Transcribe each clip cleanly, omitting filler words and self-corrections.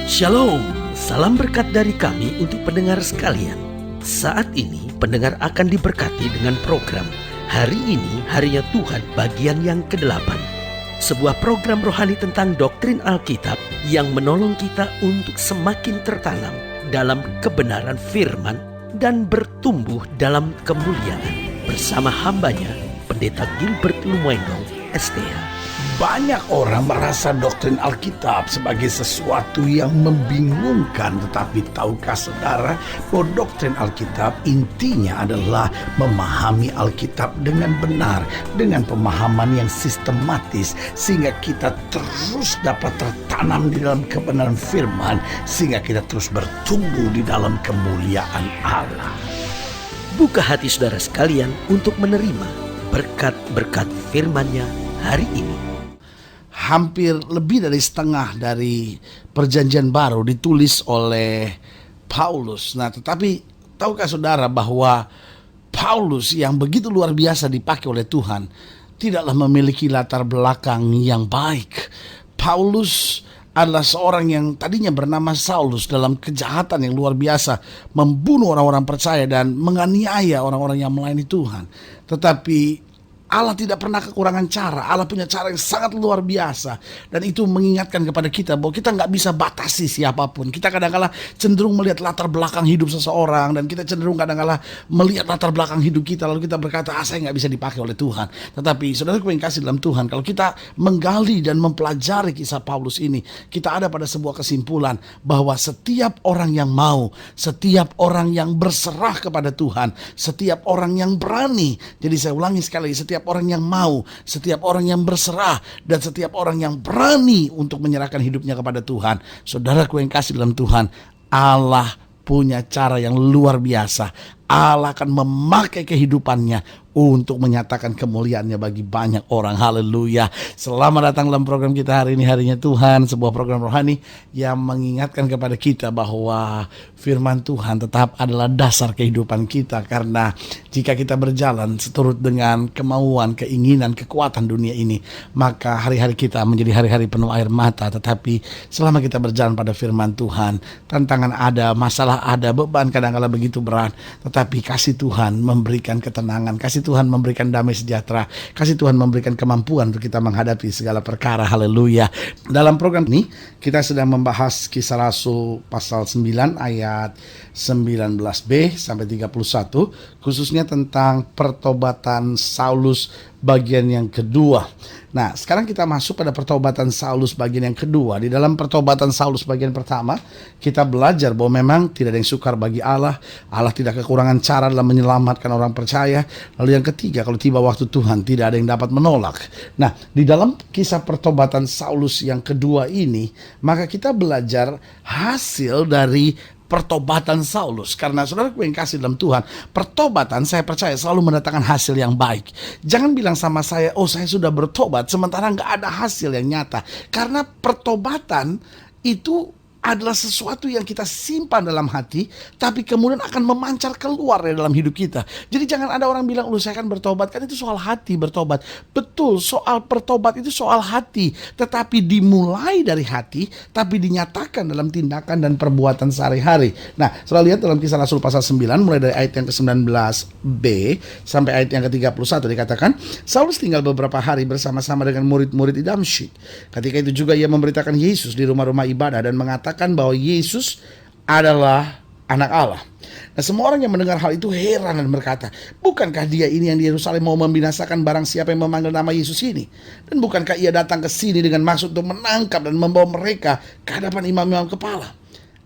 Shalom, salam berkat dari kami untuk pendengar sekalian. Saat ini pendengar akan diberkati dengan program Hari Ini Harinya Tuhan bagian yang ke-8. Sebuah program rohani tentang doktrin Alkitab yang menolong kita untuk semakin tertanam dalam kebenaran firman dan bertumbuh dalam kemuliaan. Bersama hambanya, Pendeta Gilbert Lumoendong, STH. Banyak orang merasa doktrin Alkitab sebagai sesuatu yang membingungkan. Tetapi tahukah saudara bahwa doktrin Alkitab intinya adalah memahami Alkitab dengan benar, dengan pemahaman yang sistematis, sehingga kita terus dapat tertanam di dalam kebenaran firman, sehingga kita terus bertumbuh di dalam kemuliaan Allah. Buka hati saudara sekalian untuk menerima berkat-berkat firman-Nya hari ini. Hampir lebih dari setengah dari Perjanjian Baru ditulis oleh Paulus. Nah, tetapi tahukah saudara bahwa Paulus yang begitu luar biasa dipakai oleh Tuhan tidaklah memiliki latar belakang yang baik. Paulus adalah seorang yang tadinya bernama Saulus dalam kejahatan yang luar biasa, membunuh orang-orang percaya dan menganiaya orang-orang yang melayani Tuhan. Tetapi Allah tidak pernah kekurangan cara. Allah punya cara yang sangat luar biasa. Dan itu mengingatkan kepada kita bahwa kita gak bisa batasi siapapun. Kita kadang-kala cenderung melihat latar belakang hidup seseorang. Dan kita cenderung kadang-kala melihat latar belakang hidup kita. Lalu kita berkata, saya gak bisa dipakai oleh Tuhan. Tetapi saudaraku yang kasih dalam Tuhan, kalau kita menggali dan mempelajari kisah Paulus ini, kita ada pada sebuah kesimpulan bahwa setiap orang yang mau, setiap orang yang berserah kepada Tuhan, setiap orang yang berani. Jadi saya ulangi sekali, setiap orang yang mau, setiap orang yang berserah, dan setiap orang yang berani untuk menyerahkan hidupnya kepada Tuhan. Saudaraku yang kasih dalam Tuhan, Allah punya cara yang luar biasa. Allah akan memakai kehidupannya untuk menyatakan kemuliaannya bagi banyak orang. Haleluya. Selamat datang dalam program kita hari ini, Harinya Tuhan. Sebuah program rohani yang mengingatkan kepada kita bahwa firman Tuhan tetap adalah dasar kehidupan kita. Karena jika kita berjalan seturut dengan kemauan, keinginan, kekuatan dunia ini, maka hari-hari kita menjadi hari-hari penuh air mata. Tetapi selama kita berjalan pada firman Tuhan, tantangan ada, masalah ada, beban kadang-kala begitu berat. Tetapi kasih Tuhan memberikan ketenangan, kasih Tuhan memberikan damai sejahtera, kasih Tuhan memberikan kemampuan untuk kita menghadapi segala perkara. Haleluya. Dalam program ini kita sedang membahas Kisah Rasul pasal 9 ayat 19b sampai 31, khususnya tentang pertobatan Saulus bagian yang kedua. Nah, sekarang kita masuk pada pertobatan Saulus bagian yang kedua. Di dalam pertobatan Saulus bagian pertama, kita belajar bahwa memang tidak ada yang sukar bagi Allah. Allah tidak kekurangan cara dalam menyelamatkan orang percaya. Lalu yang ketiga, kalau tiba waktu Tuhan, tidak ada yang dapat menolak. Nah, di dalam kisah pertobatan Saulus yang kedua ini, maka kita belajar hasil dari pertobatan Saulus. Karena saudaraku yang kasih dalam Tuhan, pertobatan saya percaya selalu mendatangkan hasil yang baik. Jangan bilang sama saya, saya sudah bertobat, sementara gak ada hasil yang nyata. Karena pertobatan itu adalah sesuatu yang kita simpan dalam hati, tapi kemudian akan memancar keluar dari dalam hidup kita. Jadi jangan ada orang bilang, saya kan bertobat. Kan itu soal hati bertobat. Betul, soal pertobat itu soal hati. Tetapi dimulai dari hati, tapi dinyatakan dalam tindakan dan perbuatan sehari-hari. Nah, setelah lihat dalam Kisah Rasul pasal 9, mulai dari ayat yang ke-19b sampai ayat yang ke-31 dikatakan, Saulus tinggal beberapa hari bersama-sama dengan murid-murid di Damsyik. Ketika itu juga ia memberitakan Yesus di rumah-rumah ibadah dan mengatakan bahwa Yesus adalah anak Allah. Nah, semua orang yang mendengar hal itu heran dan berkata, bukankah dia ini yang di Yerusalem mau membinasakan barang siapa yang memanggil nama Yesus ini? Dan bukankah ia datang ke sini dengan maksud untuk menangkap dan membawa mereka ke hadapan imam-imam kepala?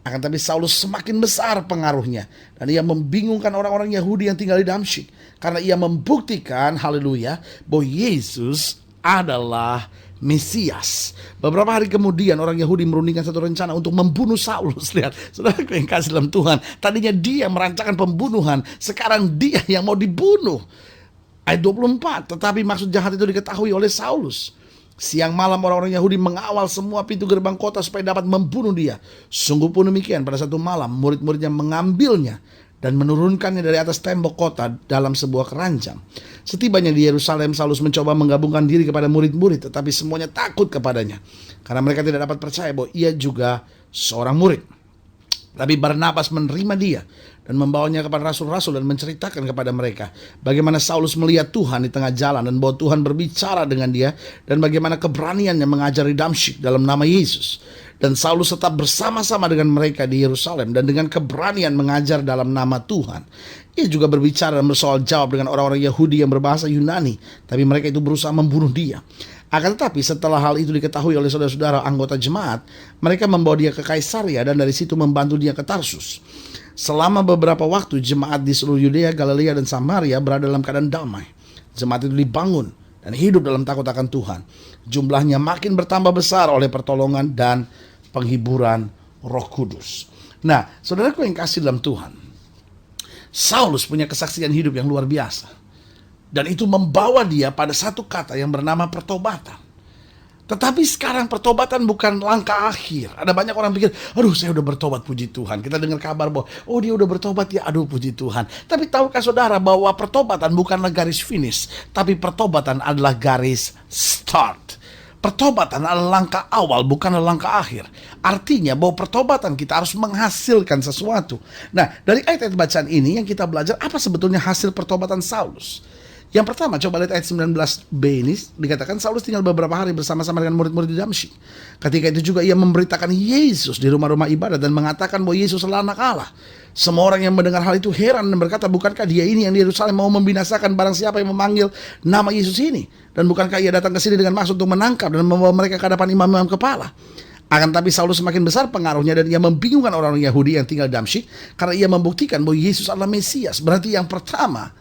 Akan tapi Saulus semakin besar pengaruhnya, dan ia membingungkan orang-orang Yahudi yang tinggal di Damsyik, karena ia membuktikan, haleluya, bahwa Yesus adalah Mesias. Beberapa hari kemudian orang Yahudi merundingkan satu rencana untuk membunuh Saulus. Lihat, saudaraku yang kasih dalam Tuhan, tadinya dia merancangkan pembunuhan, sekarang dia yang mau dibunuh. Ayat 24, tetapi maksud jahat itu diketahui oleh Saulus. Siang malam orang-orang Yahudi mengawal semua pintu gerbang kota supaya dapat membunuh dia. Sungguh pun demikian, pada satu malam murid-muridnya mengambilnya dan menurunkannya dari atas tembok kota dalam sebuah keranjang. Setibanya di Yerusalem, Saulus mencoba menggabungkan diri kepada murid-murid, tetapi semuanya takut kepadanya karena mereka tidak dapat percaya bahwa ia juga seorang murid. Tapi Barnabas menerima dia dan membawanya kepada rasul-rasul dan menceritakan kepada mereka bagaimana Saulus melihat Tuhan di tengah jalan dan bahwa Tuhan berbicara dengan dia, dan bagaimana keberaniannya mengajari Damsyik dalam nama Yesus. Dan Saulus tetap bersama-sama dengan mereka di Yerusalem dan dengan keberanian mengajar dalam nama Tuhan. Ia juga berbicara dan bersoal jawab dengan orang-orang Yahudi yang berbahasa Yunani, tapi mereka itu berusaha membunuh dia. Akan tetapi setelah hal itu diketahui oleh saudara-saudara anggota jemaat, mereka membawa dia ke Kaisaria dan dari situ membantu dia ke Tarsus. Selama beberapa waktu jemaat di seluruh Yudea, Galilea dan Samaria berada dalam keadaan damai. Jemaat itu dibangun dan hidup dalam takut akan Tuhan. Jumlahnya makin bertambah besar oleh pertolongan dan penghiburan Roh Kudus. Nah, saudaraku yang kasih dalam Tuhan, Saulus punya kesaksian hidup yang luar biasa. Dan itu membawa dia pada satu kata yang bernama pertobatan. Tetapi sekarang pertobatan bukan langkah akhir. Ada banyak orang pikir, aduh saya udah bertobat, puji Tuhan. Kita dengar kabar bahwa, oh dia udah bertobat ya, aduh puji Tuhan. Tapi tahukah saudara bahwa pertobatan bukanlah garis finish, tapi pertobatan adalah garis start. Pertobatan adalah langkah awal, bukanlah langkah akhir. Artinya bahwa pertobatan kita harus menghasilkan sesuatu. Nah, dari ayat-ayat bacaan ini yang kita belajar apa sebetulnya hasil pertobatan Saulus. Yang pertama, coba lihat ayat 19b ini, dikatakan Saulus tinggal beberapa hari bersama-sama dengan murid-murid di Damsyik. Ketika itu juga ia memberitakan Yesus di rumah-rumah ibadat dan mengatakan bahwa Yesus adalah anak Allah. Semua orang yang mendengar hal itu heran dan berkata, bukankah dia ini yang di Yerusalem mau membinasakan barang siapa yang memanggil nama Yesus ini? Dan bukankah ia datang ke sini dengan maksud untuk menangkap dan membawa mereka ke hadapan imam-imam kepala? Akan tapi Saulus semakin besar pengaruhnya dan ia membingungkan orang-orang Yahudi yang tinggal di Damsyik karena ia membuktikan bahwa Yesus adalah Mesias. Berarti yang pertama,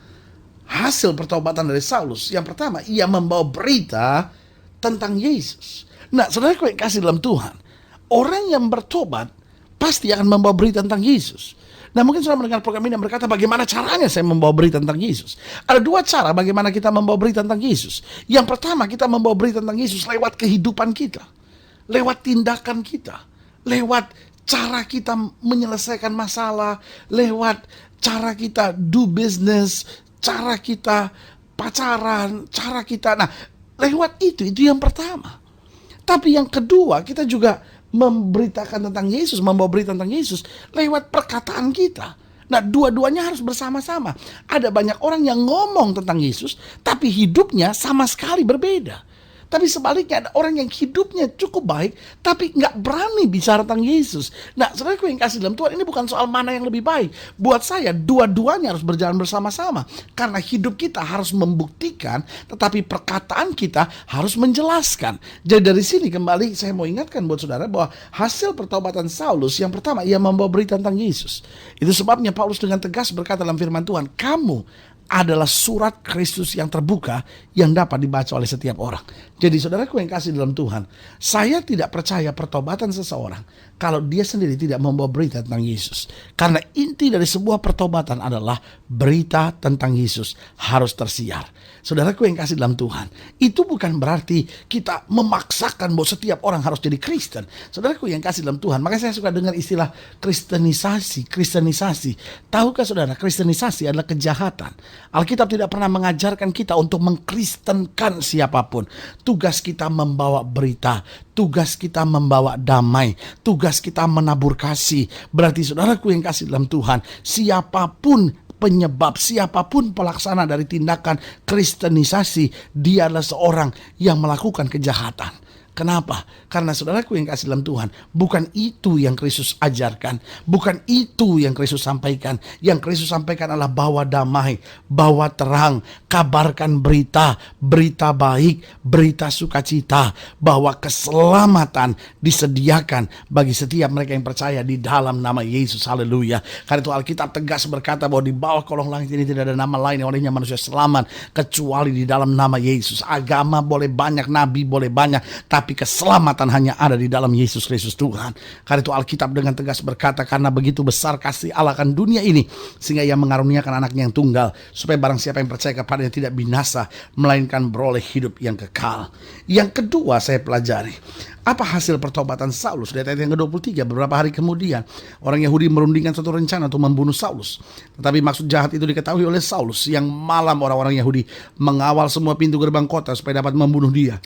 hasil pertobatan dari Saulus, yang pertama ia membawa berita tentang Yesus. Nah, saudaraku yang kasih dalam Tuhan, orang yang bertobat pasti akan membawa berita tentang Yesus. Nah, mungkin saudara mendengar program ini dan berkata, bagaimana caranya saya membawa berita tentang Yesus? Ada dua cara bagaimana kita membawa berita tentang Yesus. Yang pertama, kita membawa berita tentang Yesus lewat kehidupan kita, lewat tindakan kita, lewat cara kita menyelesaikan masalah, lewat cara kita do business, cara kita pacaran, cara kita, nah lewat itu yang pertama. Tapi yang kedua, kita juga memberitakan tentang Yesus, membawa berita tentang Yesus lewat perkataan kita. Nah, dua-duanya harus bersama-sama. Ada banyak orang yang ngomong tentang Yesus, tapi hidupnya sama sekali berbeda. Tapi sebaliknya ada orang yang hidupnya cukup baik, tapi nggak berani bicara tentang Yesus. Nah, saudaraku yang kasih dalam Tuhan, ini bukan soal mana yang lebih baik. Buat saya, dua-duanya harus berjalan bersama-sama. Karena hidup kita harus membuktikan, tetapi perkataan kita harus menjelaskan. Jadi dari sini kembali saya mau ingatkan buat saudara bahwa hasil pertobatan Saulus, yang pertama ia membawa berita tentang Yesus. Itu sebabnya Paulus dengan tegas berkata dalam firman Tuhan, kamu adalah surat Kristus yang terbuka yang dapat dibaca oleh setiap orang. Jadi saudaraku yang kasih dalam Tuhan, saya tidak percaya pertobatan seseorang kalau dia sendiri tidak membawa berita tentang Yesus. Karena inti dari sebuah pertobatan adalah berita tentang Yesus harus tersiar. Saudaraku yang kasih dalam Tuhan, itu bukan berarti kita memaksakan bahwa setiap orang harus jadi Kristen. Saudaraku yang kasih dalam Tuhan, makanya saya suka dengar istilah kristenisasi. Tahukah saudara, kristenisasi adalah kejahatan. Alkitab tidak pernah mengajarkan kita untuk mengkristenkan siapapun. Tugas kita membawa berita, tugas kita membawa damai, tugas kita menabur kasih. Berarti saudaraku yang kasih dalam Tuhan, siapapun penyebab, siapapun pelaksana dari tindakan kristenisasi, dia adalah seorang yang melakukan kejahatan. Kenapa? Karena saudaraku yang kasih dalam Tuhan, bukan itu yang Kristus ajarkan, bukan itu yang Kristus sampaikan. Yang Kristus sampaikan adalah bawa damai, bawa terang, kabarkan berita baik, berita sukacita, bahwa keselamatan disediakan bagi setiap mereka yang percaya di dalam nama Yesus. Haleluya. Karena itu Alkitab tegas berkata bahwa di bawah kolong langit ini tidak ada nama lain yang olehnya manusia selamat kecuali di dalam nama Yesus. Agama boleh banyak, nabi boleh banyak, tapi Tetapi keselamatan hanya ada di dalam Yesus Kristus Tuhan. Karena itu Alkitab dengan tegas berkata, karena begitu besar kasih Allah akan dunia ini, sehingga Ia mengaruniakan anaknya yang tunggal, supaya barang siapa yang percaya kepadanya tidak binasa, melainkan beroleh hidup yang kekal. Yang kedua saya pelajari, apa hasil pertobatan Saulus? Di ayat yang ke-23, beberapa hari kemudian orang Yahudi merundingkan suatu rencana untuk membunuh Saulus. Tetapi maksud jahat itu diketahui oleh Saulus. Yang malam orang-orang Yahudi mengawal semua pintu gerbang kota supaya dapat membunuh dia.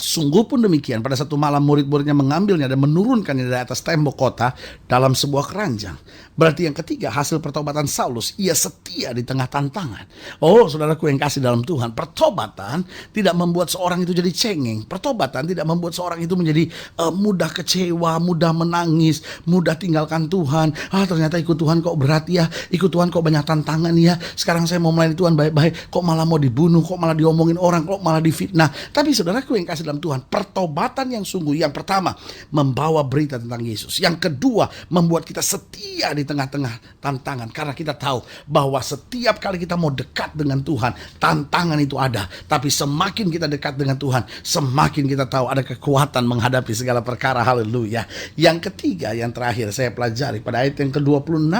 Sungguh pun demikian, pada satu malam murid-muridnya mengambilnya dan menurunkannya dari atas tembok kota dalam sebuah keranjang. Berarti yang ketiga, hasil pertobatan Saulus, ia setia di tengah tantangan. Oh saudaraku yang kasih dalam Tuhan, pertobatan tidak membuat seorang itu jadi cengeng. Pertobatan tidak membuat seorang itu menjadi mudah kecewa, mudah menangis, mudah tinggalkan Tuhan. Ternyata ikut Tuhan kok berat ya, ikut Tuhan kok banyak tantangan ya. Sekarang saya mau melayani Tuhan baik-baik, kok malah mau dibunuh, kok malah diomongin orang, kok malah difitnah. Tapi saudaraku yang kasih dalam Tuhan, pertobatan yang sungguh, yang pertama membawa berita tentang Yesus. Yang kedua, membuat kita setia di tengah-tengah tantangan. Karena kita tahu bahwa setiap kali kita mau dekat dengan Tuhan, tantangan itu ada. Tapi semakin kita dekat dengan Tuhan, semakin kita tahu ada kekuatan menghadapi segala perkara. Haleluya. Yang ketiga, yang terakhir saya pelajari pada ayat yang ke-26.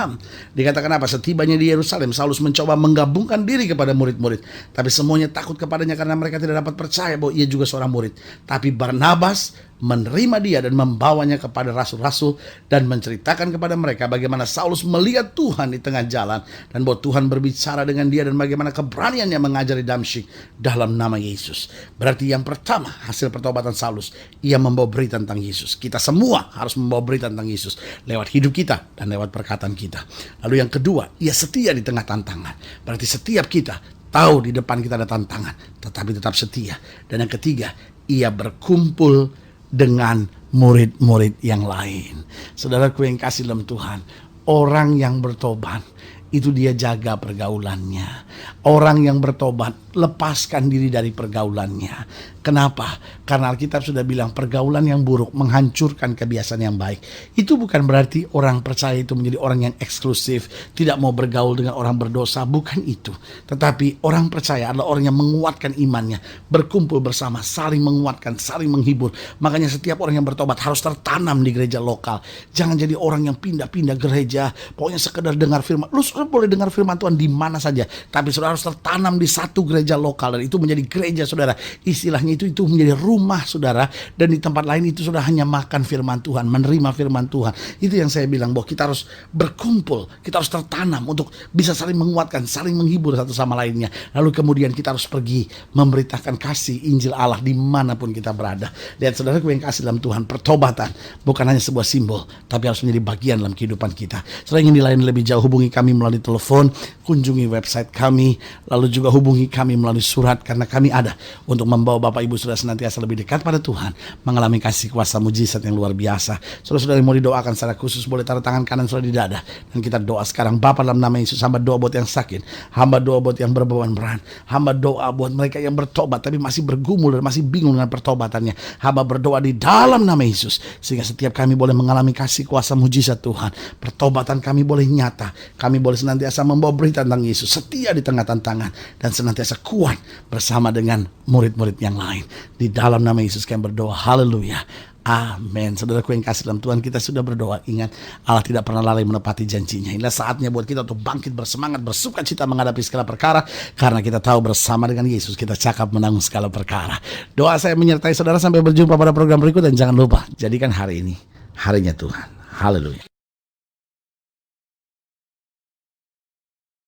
Dikatakan apa? Setibanya di Yerusalem, Saulus mencoba menggabungkan diri kepada murid-murid. Tapi semuanya takut kepadanya karena mereka tidak dapat percaya bahwa ia juga seorang murid. Tapi Barnabas menerima dia dan membawanya kepada rasul-rasul dan menceritakan kepada mereka bagaimana Saulus melihat Tuhan di tengah jalan dan bahwa Tuhan berbicara dengan dia dan bagaimana keberaniannya mengajari Damsyik dalam nama Yesus. Berarti yang pertama, hasil pertobatan Saulus, ia membawa berita tentang Yesus. Kita semua harus membawa berita tentang Yesus lewat hidup kita dan lewat perkataan kita. Lalu yang kedua, ia setia di tengah tantangan. Berarti setiap kita tahu di depan kita ada tantangan, tetapi tetap setia. Dan yang ketiga, ia berkumpul dengan murid-murid yang lain. Saudaraku yang kasih dalam Tuhan, orang yang bertobat itu dia jaga pergaulannya. Orang yang bertobat lepaskan diri dari pergaulannya. Kenapa? Karena Alkitab sudah bilang pergaulan yang buruk menghancurkan kebiasaan yang baik. Itu bukan berarti orang percaya itu menjadi orang yang eksklusif, tidak mau bergaul dengan orang berdosa. Bukan itu. Tetapi orang percaya adalah orang yang menguatkan imannya, berkumpul bersama, saling menguatkan, saling menghibur. Makanya setiap orang yang bertobat harus tertanam di gereja lokal. Jangan jadi orang yang pindah-pindah gereja, pokoknya sekedar dengar firman. Lu sudah boleh dengar firman Tuhan di mana saja, tapi saudara harus tertanam di satu gereja lokal, dan itu menjadi gereja saudara. Istilahnya itu menjadi rumah saudara, dan di tempat lain itu sudah hanya makan firman Tuhan, menerima firman Tuhan. Itu yang saya bilang bahwa kita harus berkumpul, kita harus tertanam untuk bisa saling menguatkan, saling menghibur satu sama lainnya. Lalu kemudian kita harus pergi memberitakan kasih Injil Allah dimanapun kita berada. Lihat saudaraku yang kasih dalam Tuhan, pertobatan bukan hanya sebuah simbol, tapi harus menjadi bagian dalam kehidupan kita. Saudara ingin dilayani lebih jauh, hubungi kami melalui telepon, kunjungi website kami, lalu juga hubungi kami melalui surat, karena kami ada untuk membawa Bapak Ibu Saudara senantiasa lebih dekat pada Tuhan, mengalami kasih kuasa mujizat yang luar biasa. Saudara-saudara mau didoakan secara khusus, boleh taruh tangan kanan saudara di dada, dan kita doa sekarang. Bapa, dalam nama Yesus, hamba doa buat yang sakit, hamba doa buat yang berbeban berat, hamba doa buat mereka yang bertobat tapi masih bergumul dan masih bingung dengan pertobatannya. Hamba berdoa di dalam nama Yesus, sehingga setiap kami boleh mengalami kasih kuasa mujizat Tuhan. Pertobatan kami boleh nyata, kami boleh senantiasa membawa berita tentang Yesus, setia di tengah tantangan, dan senantiasa kuat bersama dengan murid-murid yang lain. Di dalam nama Yesus kami berdoa, haleluya, amin. Saudaraku yang kasih dalam Tuhan, kita sudah berdoa. Ingat, Allah tidak pernah lalai menepati janjinya. Inilah saatnya buat kita untuk bangkit bersemangat, bersuka cita menghadapi segala perkara, karena kita tahu bersama dengan Yesus kita cakap menanggung segala perkara. Doa saya menyertai saudara sampai berjumpa pada program berikut, dan jangan lupa jadikan hari ini harinya Tuhan. Haleluya.